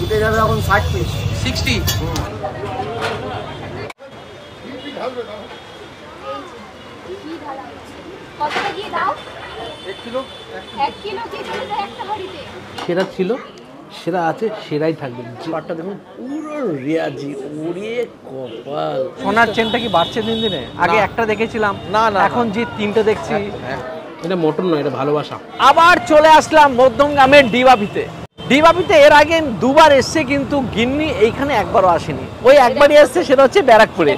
উঠে যাবে এখন 60 পিস 60 কতটা দিয়ে দাও 1 কিলো 1 কিলো দিয়ে দিতে একটা হাঁড়িতে সেরা ছিল সেরা আছে সেরাই থাকবে পাটটা দেখুন পুরো রিয়াজি ওরে কপাল সোনার চেনটা কি বাড়ছে দিন দিনে আগে একটা দেখেছিলাম না না এখন যে তিনটে দেখছি এটা মোটর নয় এটা ভালোবাসা আবার চলে আসলাম মধ্যমগ্রামের ডিবাপিতে এর আগে দুবার এসছে কিন্তু গিন্নি এইখানে একবারও আসেনি ওই একবারই এসছে সেটা হচ্ছে ব্যারাকপুরে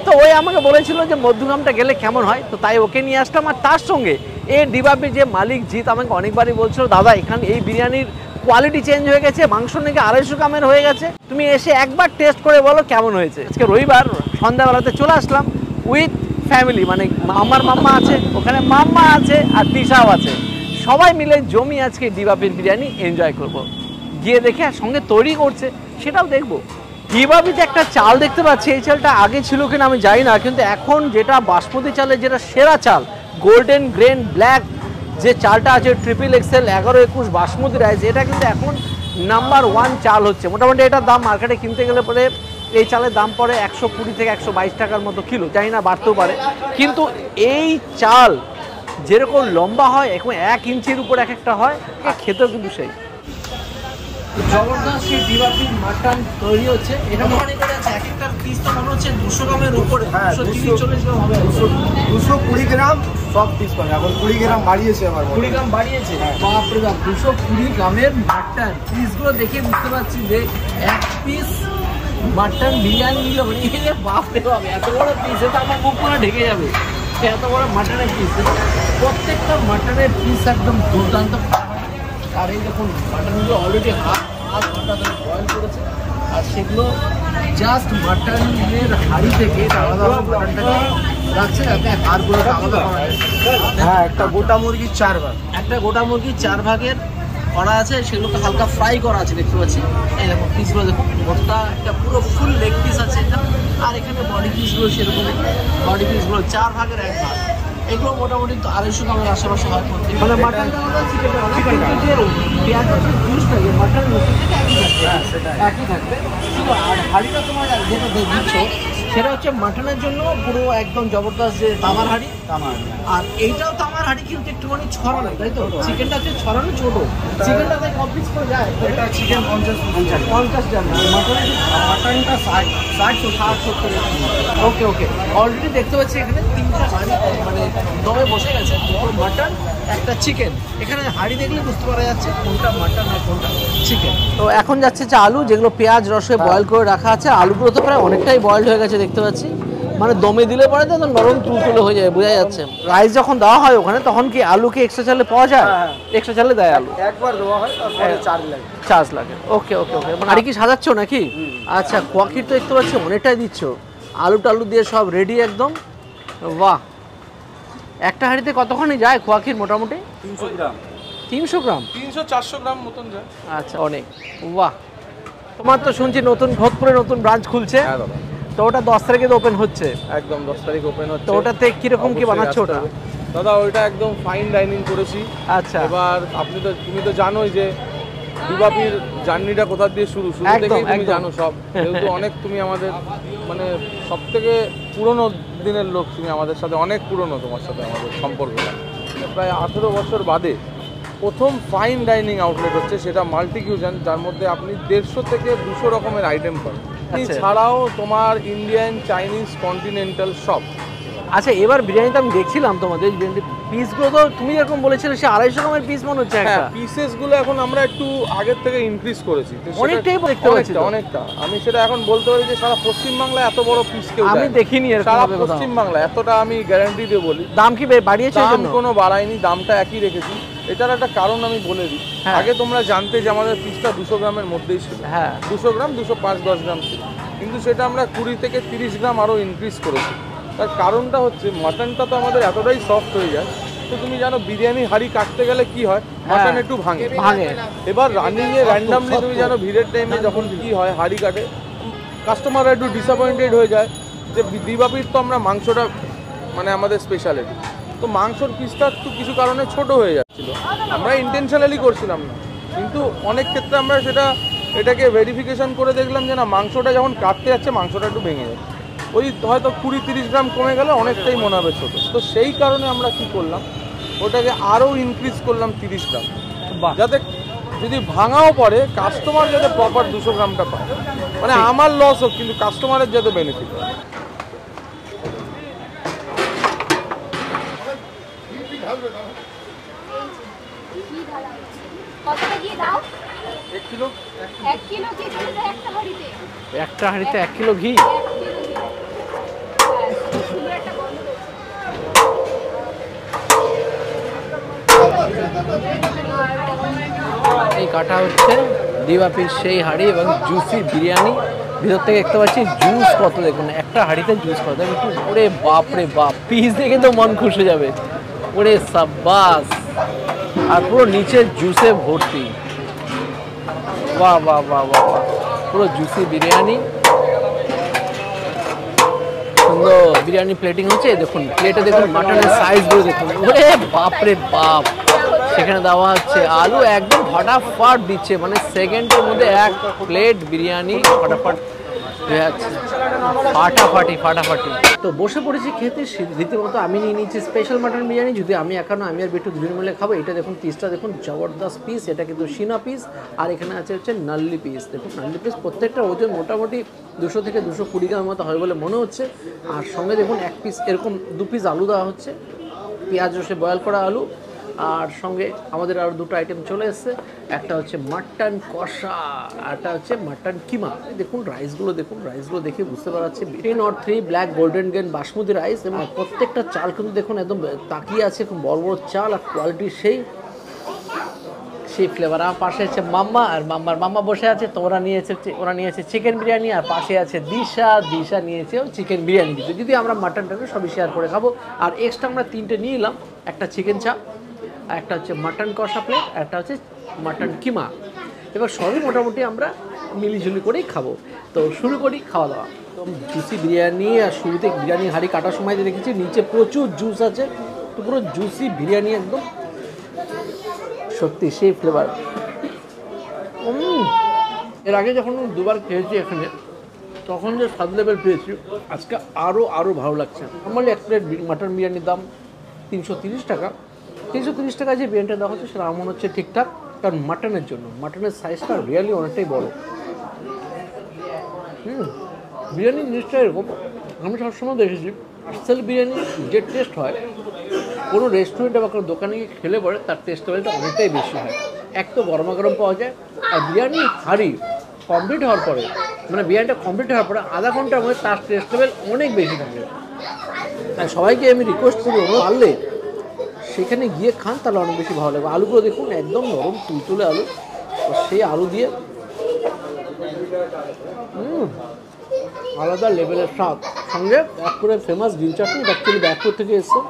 তো ওই আমাকে বলেছিল যে মধ্যমগ্রামটা গেলে কেমন হয় তো তাই ওকে নিয়ে আসলাম আর তার সঙ্গে এই ডিবাপির যে মালিক জিৎ আমাকে অনেকবারই বলছিল দাদা এখানে এই বিরিয়ানির কোয়ালিটি চেঞ্জ হয়ে গেছে মাংস নাকি 250 গ্রামের হয়ে গেছে তুমি এসে একবার টেস্ট করে বলো কেমন হয়েছে আজকে রবিবার সন্ধ্যাবেলাতে চলে আসলাম উইথ ফ্যামিলি মানে আমার মাম্মা আছে ওখানে মাম্মা আছে আর তিশাও আছে সবাই মিলে জমি আজকে ডিবাপির বিরিয়ানি এনজয় করব গিয়ে দেখে আর সঙ্গে তৈরি করছে সেটাও দেখবো ডিবাপিতে একটা চাল দেখতে পাচ্ছি এই চালটা আগে ছিল কিনা আমি জানি না কিন্তু এখন যেটা বাসমতি চালের যেটা সেরা চাল গোল্ডেন গ্রেন ব্ল্যাক যে চালটা আছে ট্রিপল এক্সেল 11-21 বাসমতি রাইস এটা কিন্তু এখন নাম্বার 1 চাল হচ্ছে মোটামুটি এটার দাম মার্কেটে কিনতে গেলে পরে এই চালের দাম পড়ে 120 থেকে 122 টাকার মতো কিলো জানি না বাড়তেও পারে কিন্তু এই চাল যেরকম লম্বা হয় এখন 1 ইঞ্চির উপর এক একটা হয় খেতেও কিন্তু সেই জবরদস্ত ডিবাপির মাটন তৈরি হচ্ছে এটা মনে করে আছে এক একটা পিস তো মনে হচ্ছে 200 গ্রামের উপরে 230-40 গ্রাম হবে 220 গ্রাম সব পিস পাবে এখন 20 গ্রাম বাড়িয়েছে আমার 20 গ্রাম বাড়িয়েছে বাপ রে বাপ 220 গ্রামের মাটন পিসগুলো দেখে বুঝতে পারছি যে এক পিস মাটন বিরিয়ানি নিলে মানে বাপ রে বাপ এত বড় পিস এটা আমার মুখ পুরো ঢেকে যাবে এত বড় মাটনের পিস প্রত্যেকটা মাটনের পিস একদম দুর্দান্ত আর এই দেখুন মাটনগুলো অলরেডি হাফ ঘন্টা ধরে বয়েল করেছে আর সেগুলো জাস্ট মাটনের হাঁড়ি থেকে আলাদা মাটনটাকে রাখছে যাতে হাড়গুলো আলাদা করা যায় হ্যাঁ একটা গোটা মুরগির 4 ভাগ একটা গোটা মুরগির 4 ভাগের করা আছে সেগুলোকে হালকা ফ্রাই করা আছে দেখতে পাচ্ছি এই দেখুন পিসগুলো দেখুন মোটা একটা পুরো ফুল লেগ পিস আছে এটা আর এখানে বডি পিসগুলো সেরকম বডি পিসগুলো 4 ভাগের 1 ভাগ এগুলো মোটামুটি 250 গ্রামের আশেপাশে হয় মানে মাটনটা পেঁয়াজের যে জুস থাকে মাটনের মধ্যে একই থাকবে শুধু আর হাঁড়িটা তোমার যেটা দিচ্ছ সেটা হচ্ছে মাটনের জন্য পুরো একদম জবরদস্ত যে তামার হাঁড়ি আর এইটাও তামার হাঁড়ি কিন্তু একটুখানি ছড়ানো তাই তো চিকেনটা হচ্ছে ছড়ানো ছোট চিকেনটাতে কমপ্লিট করে যায় এটা চিকেন 50 গ্রাম মাটনটা 60-70 ওকে ওকে অলরেডি দেখতে পাচ্ছি এখানে 3টা হাঁড়ি মানে দমে বসে গেছে দুটো মাটন একটা চিকেন এখানে হাঁড়ি দেখলে বুঝতে পারা যাচ্ছে কোনটা মাটন আর কোনটা চিকেন তো এখন যাচ্ছে যে আলু যেগুলো পেঁয়াজ রসে বয়েল করে রাখা আছে আলুগুলো তো প্রায় অনেকটাই বয়েলড হয়ে গেছে দেখতে পাচ্ছি মানে দমে দিলে পরে তো নরম তুলতুলে হয়ে যায় বোঝা যাচ্ছে রাইস যখন দেওয়া হয় ওখানে তখন কি আলু কি এক্সট্রা চালে পাওয়া যায় এক্সট্রা চালে দেয় আলু একবার দেওয়া হয় তারপরে চার্জ লাগে ওকে ওকে ওকে মানে আর কি সাজাচ্ছ নাকি আচ্ছা কোয়াকির তো দেখতে পাচ্ছি অনেকটাই দিচ্ছ আলু টালু দিয়ে সব রেডি একদম বাহ একটা হাঁড়িতে কতখানি যায় কোয়াকির মোটামুটি 300 গ্রাম 300 গ্রাম 300-400 গ্রাম মতন যায় আচ্ছা অনেক বাহ তোমার তো শুনছি নতুন ভোজপুরে নতুন ব্রাঞ্চ খুলছে হ্যাঁ দাদা তো ওটা 10 তারিখে ওপেন হচ্ছে একদম 10 তারিখ ওপেন হচ্ছে তো ওটাতে কিরকম কি বানাচ্ছ ওটা দাদা ওইটা একদম ফাইন ডাইনিং করেছি আচ্ছা এবার তুমি তো জানোই যে ডিবাপির জার্নিটা কোথা দিয়ে শুরু থেকেই তুমি জানো সব যেহেতু অনেক তুমি আমাদের মানে সবথেকে পুরনো দিনের লোক তুমি আমাদের সাথে অনেক পুরনো তোমার সাথে আমাদের সম্পর্কটা প্রায় 18 বছর বাদে প্রথম ফাইন ডাইনিং আউটলেট হচ্ছে সেটা মাল্টি কিউশন যার মধ্যে আপনি 150 থেকে 200 রকমের আইটেম পাবেন এছাড়াও তোমার ইন্ডিয়ান চাইনিজ কন্টিনেন্টাল সব আচ্ছা এবার বিরিয়ানিটা আমি দেখছিলাম তোমাদের পিসগুলো তো তুমি যেরকম বলেছিলে সে 250 গ্রামের পিস মনে হচ্ছে একটা পিসেসগুলো এখন আমরা একটু আগের থেকে ইনক্রিজ করেছি অনেকটাই দেখতে পাচ্ছি অনেকটা আমি সেটা এখন বলতে পারি যে সারা পশ্চিমবাংলায় এত বড় পিস কেউ আমি দেখিনি সারা পশ্চিমবাংলা এতটা আমি গ্যারান্টি দিয়ে বলি দাম কি বাড়িয়েছে দাম কোনো বাড়ায়নি দামটা একই রেখেছি এটার একটা কারণ আমি বলে দিই আগে তোমরা জানতে যে আমাদের পিসটা 200 গ্রামের মধ্যেই ছিল 200 গ্রাম 205-10 গ্রাম ছিল কিন্তু সেটা আমরা 20 থেকে 30 গ্রাম আরও ইনক্রিজ করেছি তার কারণটা হচ্ছে মাটনটা তো আমাদের এতটাই সফট হয়ে যায় তো তুমি জানো বিরিয়ানি হাঁড়ি কাটতে গেলে কি হয় মাটন একটু ভাঙে এবার রানিংয়ে র্যান্ডামলি তুমি জানো ভিড়ের টাইমে যখন কি হয় হাঁড়ি কাটে কাস্টমাররা একটু ডিসঅ্যাপয়েন্টেড হয়ে যায় যে ডিবাপির তো আমরা মাংসটা মানে আমাদের স্পেশালিটি তো মাংসর পিসটা একটু কিছু কারণে ছোট হয়ে যাচ্ছিলো আমরা ইন্টেনশনালি করছিলাম না কিন্তু অনেক ক্ষেত্রে আমরা সেটা এটাকে ভেরিফিকেশন করে দেখলাম যে না, মাংসটা যখন কাটতে যাচ্ছে মাংসটা একটু ভেঙে যাচ্ছে, ওই হয়তো 20-30 গ্রাম কমে গেলে অনেকটাই মনে হবে ছোটো। তো সেই কারণে আমরা কি করলাম, ওটাকে আরও ইনক্রিজ করলাম 30 গ্রাম, যাতে যদি ভাঙাও পড়ে কাস্টমার যাতে প্রপার 200 গ্রামটা পায়। মানে আমার লস হোক কিন্তু কাস্টমারের যাতে বেনিফিট হয়। কতটা ঘি দাও? 1 কিলো। 1 কিলো ঘি দিলে তো একটা হাঁড়িতে। একটা হাঁড়িতে 1 কিলো ঘি? সুন্দর একটা গন্ধ বেরোচ্ছে। এই কাটা হচ্ছে দিবাপির সেই হাঁড়ি এবং জুসি বিরিয়ানি। ভিতর থেকে দেখতে পাচ্ছি জুস কত, দেখুন একটা হাঁড়িতে জুস কত। ওরে বাপ রে বাপ, পিস দেখে তো মন খুশি যাবে। ওরে সাব্বাস, আর পুরো নিচে জুসে ভর্তি। বাহ বাহ বাহ বাহ বাহ, পুরো জুসি বিরিয়ানি। সুন্দর বিরিয়ানি প্লেটিং হচ্ছে, দেখুন প্লেটে দেখুন মাটনের সাইজগুলো দেখুন। ওরে বাপ রে বাপ, সেখানে দেওয়া হচ্ছে আলু, একদম ফটাফট দিচ্ছে, মানে সেকেন্ডের মধ্যে এক প্লেট বিরিয়ানি ফটাফট হয়ে যাচ্ছে, ফাটাফাটি ফাটাফাটি। তো বসে পড়েছি খেতে, রীতিমতো আমি নিয়ে নিচ্ছি স্পেশাল মাটন বিরিয়ানি। যদি আমি এখনো আমি আর বিট্টু দুজন মিলে খাবো। এটা দেখুন পিসটা দেখুন, জবরদস্ত পিস। এটা কিন্তু সিনা পিস, আর এখানে আছে হচ্ছে নাল্লি পিস। দেখুন নাল্লি পিস প্রত্যেকটা ওজন মোটামুটি 200 থেকে 220 গ্রাম মতো হয় বলে মনে হচ্ছে। আর সঙ্গে দেখুন এক পিস এরকম 2 পিস আলু দেওয়া হচ্ছে, পেঁয়াজ রসে বয়েল করা আলু। আর সঙ্গে আমাদের আরও 2টো আইটেম চলে এসছে, একটা হচ্ছে মাটন কষা, একটা হচ্ছে মাটন কিমা। দেখুন রাইসগুলো দেখুন, রাইসগুলো দেখে বুঝতে পারছি 1003 black golden grain basmati rice. এবং প্রত্যেকটা চাল কিন্তু দেখুন একদম তাকিয়ে আছে, খুব বড় বড় চাল, আর কোয়ালিটি সেই ফ্লেভার। আমার পাশে আছে মাম্মা, আর মাম্মা বসে আছে। তো ওরা নিয়েছে চিকেন বিরিয়ানি, আর পাশে আছে দিশা নিয়েছে চিকেন বিরিয়ানি। যদি আমরা মাটনটাকে সবই শেয়ার করে খাবো। আর এক্সট্রা আমরা 3টে নিয়ে নিলাম, একটা চিকেন চাপ, একটা হচ্ছে মাটন কষা প্লেট, একটা হচ্ছে মাটন কিমা। এবার সবই মোটামুটি আমরা মিলিঝুলি করেই খাবো। তো শুরু করি খাওয়া দাওয়া। তো জুসি বিরিয়ানি, আর শুরুতে বিরিয়ানি হাঁড়ি কাটার সময় দেখেছি নিচে প্রচুর জুস আছে, তো পুরো জুসি বিরিয়ানি একদম সত্যি সেই ফ্লেভার। এর আগে যখন 2বার খেয়েছি এখানে, তখন যে স্বাদ লেভেল পেয়েছি, আজকে আরও ভালো লাগছে। নর্মালি এক প্লেট মাটন বিরিয়ানির দাম 330 টাকা। 330 টাকায় যে বিরিয়ানিটা দেওয়া হচ্ছে সেটা আমার মনে হচ্ছে ঠিকঠাক, কারণ মাটনের জন্য মাটনের সাইজটা রিয়েলি অনেকটাই বড়। বিরিয়ানির জিনিসটা এরকম, আমি সবসময় দেখেছি আসল বিরিয়ানির যে টেস্ট হয় কোনো রেস্টুরেন্টে বা কোনো দোকানে গিয়ে খেলে পরে তার টেস্ট লেভেলটা অনেকটাই বেশি হয়। এক তো গরমা গরম পাওয়া যায়, আর বিরিয়ানি হাঁড়ি কমপ্লিট হওয়ার পরে, মানে বিরিয়ানিটা কমপ্লিট হওয়ার পরে আধা ঘন্টার মধ্যে তার টেস্ট লেভেল অনেক বেশি থাকে। তাই সবাইকে আমি রিকোয়েস্ট করবো, পারলে সেখানে গিয়ে খান, তাহলে অনেক বেশি ভালো লাগবে। আলুগুলো দেখুন একদম নরম তুলতুলে আলু, তো সেই আলু দিয়ে আলাদা লেভেলের স্বাদ। সঙ্গে ব্যাকপুরের ফেমাস গ্রিন চাটনি, অ্যাকচুয়ালি ব্যাকপুর থেকে এসছে।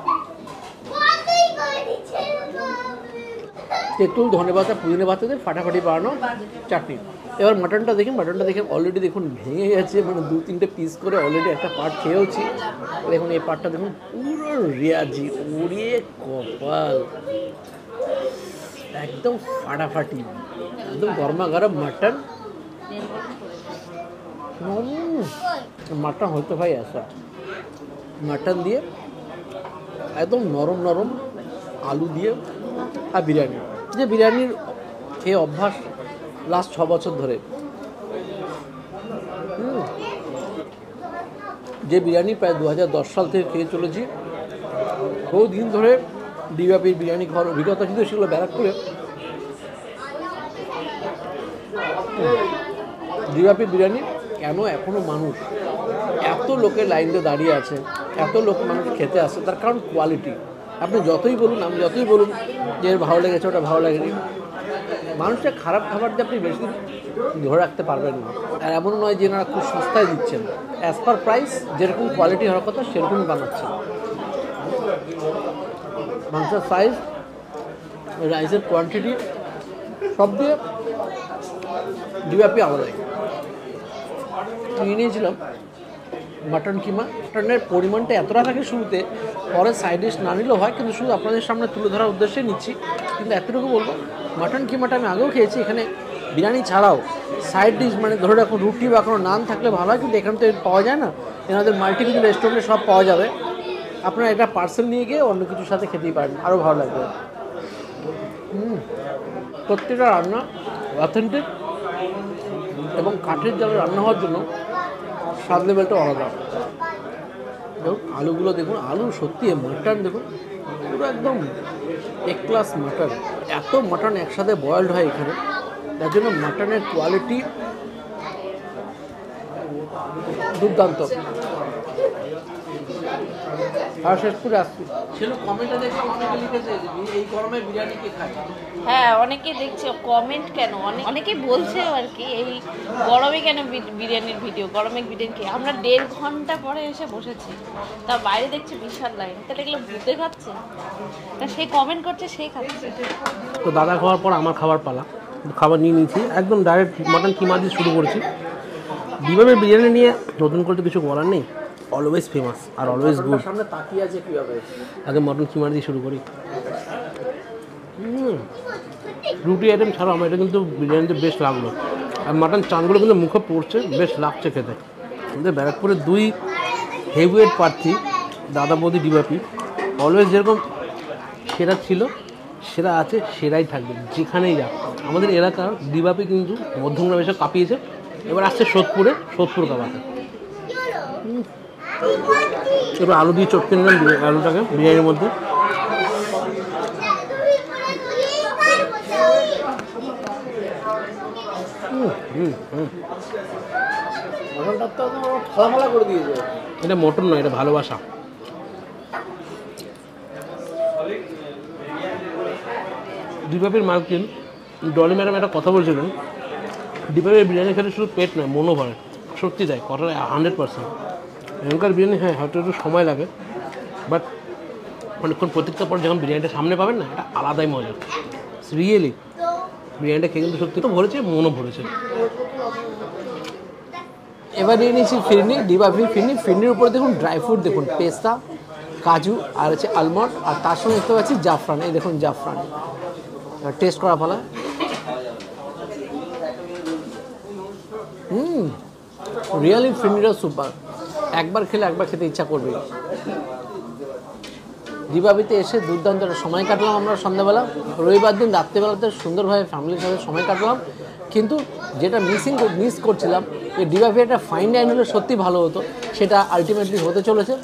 তেঁতুল, ধনেপাতা, পুদিনা পাতা দিয়ে ফাটাফাটি বানানো চাটনি। এবার মাটনটা দেখুন, মাটনটা দেখে অলরেডি দেখুন ভেঙে গেছে, মানে 2-3টে পিস করে অলরেডি একটা পার্ট খেয়েওছি। দেখুন এই পার্টটা দেখুন পুরো রেয়াজি, উড়িয়ে কপাল, একদম ফাটাফাটি, একদম গরমা গরম মাটন। মাটন হতে ভাই আসা, মাটন দিয়ে একদম নরম নরম আলু দিয়ে, আর বিরিয়ানি, যে বিরিয়ানির খেয়ে অভ্যাস লাস্ট 6 বছর ধরে, যে বিরিয়ানি প্রায় 2010 সাল থেকে খেয়ে চলেছি, বহু দিন ধরে দিবাপির বিরিয়ানি খাওয়ার অভিজ্ঞতা ছিল, সেগুলো ব্যারাকপুরে দিবাপির বিরিয়ানি কেন এখনও মানুষ এত লোকের লাইন দিয়ে দাঁড়িয়ে আছে, এত মানুষ খেতে আসে, তার কারণ কোয়ালিটি। আপনি যতই বলুন, আমি যতই বলুন যে ভালো লেগেছে, ওটা ভালো লাগেনি, মানুষটা খারাপ খাবার দিয়ে আপনি বেশি দিন ধরে রাখতে পারবেন না। আর এমন নয় যে এনারা খুব সস্তায় দিচ্ছেন, অ্যাজ পার প্রাইস যেরকম কোয়ালিটি হওয়ার কথা সেরকমই বানাচ্ছেন। মাংসের সাইজ, রাইসের কোয়ান্টিটি সব দিয়ে দিবাপি আলাদাই। নিয়ে নিয়েছিলাম মাটন কিমা। মাটনের পরিমাণটা এতটা থাকে শুরুতে, পরে সাইড ডিশ না নিলেও হয়, কিন্তু শুধু আপনাদের সামনে তুলে ধরার উদ্দেশ্যে নিচ্ছি। কিন্তু এতটুকু বলবো, মাটন কিমাটা আমি আগেও খেয়েছি, এখানে বিরিয়ানি ছাড়াও সাইড ডিশ মানে ধরে রাখুন রুটি বা কোনো নান থাকলে ভালো হয়, কিন্তু এখানে তো পাওয়া যায় না। এনাদের মাল্টি কিছু রেস্টুরেন্টে সব পাওয়া যাবে, আপনারা এটা পার্সেল নিয়ে গিয়ে অন্য কিছুর সাথে খেতেই পারেন, আরও ভালো লাগবে। প্রত্যেকটা রান্না অথেন্টিক এবং কাঠের জালে রান্না হওয়ার জন্য স্বাদ লেভেলটা আলাদা। দেখুন আলুগুলো দেখুন, আলু সত্যি মাটন দেখুন পুরো একদম এক ক্লাস মাটন। এত মাটন একসাথে বয়েলড হয় এখানে, তার জন্য মাটনের কোয়ালিটি দুর্দান্ত। আর শেষ করে আসছি সেটা কমেন্টে দেখলাম অনেকে লিখেছে এই গরমে বিরিয়ানি কে খায়। হ্যাঁ অনেকে দেখছে কমেন্ট, কেন অনেকেই বলছে আর কি এই গরমে কেন বিরিয়ানির ভিডিও, গরমে বিরিয়ানি খেয়ে। আমরা 1.5 ঘন্টা পরে এসে বসেছি, তা বাইরে দেখছি বিশাল লাইন, তাহলে এগুলো ভূতে খাচ্ছে না, সে কমেন্ট করছে সেই খাচ্ছে। তো দাদা খাওয়ার পর আমার খাবার পালা, খাবার নিয়ে নিয়েছি, একদম ডাইরেক্ট মাটন কিমা দিয়ে শুরু করেছি। ডিবাবের বিরিয়ানি নিয়ে নতুন করে তো কিছু বলার নেই, always famous are always good. সামনে তাকিয়ে আছে কীভাবে, আগে মটন কিমা দিয়ে শুরু করি। রুটি আইটেম ছাড়াও আমার এটা কিন্তু বিরিয়ানিতে বেশ লাগলো, আর মাটন চানগুলো কিন্তু মুখে পড়ছে, বেশ লাগছে খেতে। আমাদের ব্যারাকপুরের 2 হেভিওয়েট প্রার্থী দাদা বৌদি ডিবাপি অলওয়েজ যেরকম সেরা ছিল, সেরা আছে, সেরাই থাকবে যেখানেই যাক। আমাদের এলাকার ডিবাপি কিন্তু মধ্যমগ্রাম এসে কাঁপিয়েছে, এবার আসছে সোদপুর কাবাতে। এবার আলু দিয়ে চটকে নিলাম আলুটাকে বিরিয়ানির মধ্যে। করে দিয়েছে, এটা মটন নয়, এটা ভালোবাসা। ডিবাপির মালকিন ডলি ম্যাডাম একটা কথা বলছিলেন, ডিবাপির বিরিয়ানি খেলে শুধু পেট নয় মনও ভরে। সত্যি তাই, কথাটা 100%। এখনকার বিরিয়ানি হ্যাঁ হয়তো একটু সময় লাগে, বাট অনেকক্ষণ প্রতীক্ষার পর যখন বিরিয়ানিটা সামনে পাবেন না, এটা আলাদাই মজা। রিয়েলি বিরিয়ানিটা খেয়ে কিন্তু সত্যি তো ভরেছে, মনও ভরেছে। এবার নিয়ে নিয়েছি ফিরনি, ডিবাপি ফিরনি। ফিরনির উপরে দেখুন ড্রাই ফ্রুট, দেখুন পেস্তা, কাজু আর হচ্ছে আলমন্ড, আর তার সঙ্গে দেখতে পাচ্ছি জাফরান। এই দেখুন জাফরান, টেস্ট করা ফেলা। রিয়েলি ফিরনিটা সুপার, একবার খেলে একবার খেতে ইচ্ছা করবে। ডিবাবিতে এসে দুর্দান্ত সময় কাটলাম আমরা সন্ধ্যাবেলা, রবিবার দিন রাত্রেবেলাতে সুন্দরভাবে ফ্যামিলির সাথে সময় কাটলাম। কিন্তু যেটা মিস করছিলাম, এই ডিবাবি একটা ফাইন ডাইন হলে সত্যি ভালো হতো, সেটা আলটিমেটলি হতে চলেছে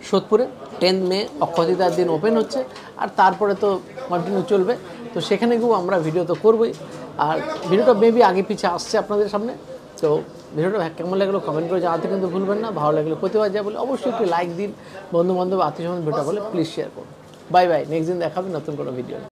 সোদপুরে। 10 মে অক্ষয় তৃতীয়ার দিন ওপেন হচ্ছে, আর তারপরে তো কন্টিনিউ চলবে। তো সেখানে গিয়েও আমরা ভিডিও তো করবোই, আর ভিডিওটা মেবি আগে পিছিয়ে আসছে আপনাদের সামনে। তো ভিডিওটা কেমন লাগলো কমেন্ট করে জানাতে কিন্তু ভুলবেন না। ভালো লাগলে প্রতিবার যা বলে অবশ্যই একটু লাইক দিন, বন্ধু বান্ধব আত্মীয় স্বজন ভিডিওটা বলে প্লিজ শেয়ার করুন। বাই বাই, নেক্সট দিন দেখাবে নতুন কোনো ভিডিও।